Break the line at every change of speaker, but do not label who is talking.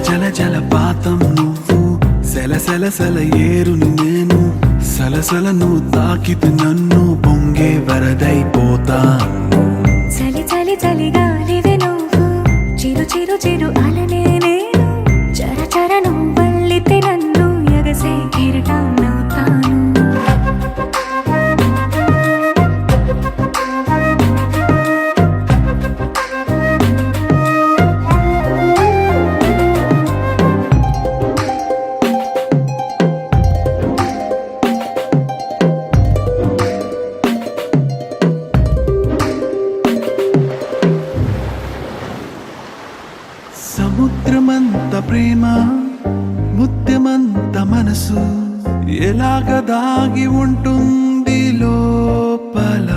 జల జలపాతం నువ్వు, సెల ఏరుని నేను, సలసల నువ్వు తాకితే నన్ను పొంగే వరదైపోతాను.
చలి చలి చలి గాలివే నువ్వు, చిరు చిరు చిరు అలనే నేను, చర చర నువ్వు వల్లితే నన్ను ఎగసే కిరీటాన్నవుతాను.
సముద్రమంత ప్రేమ, ముత్యమంత మనసు, ఎలాగ దాగి ఉంటుంది లోపల.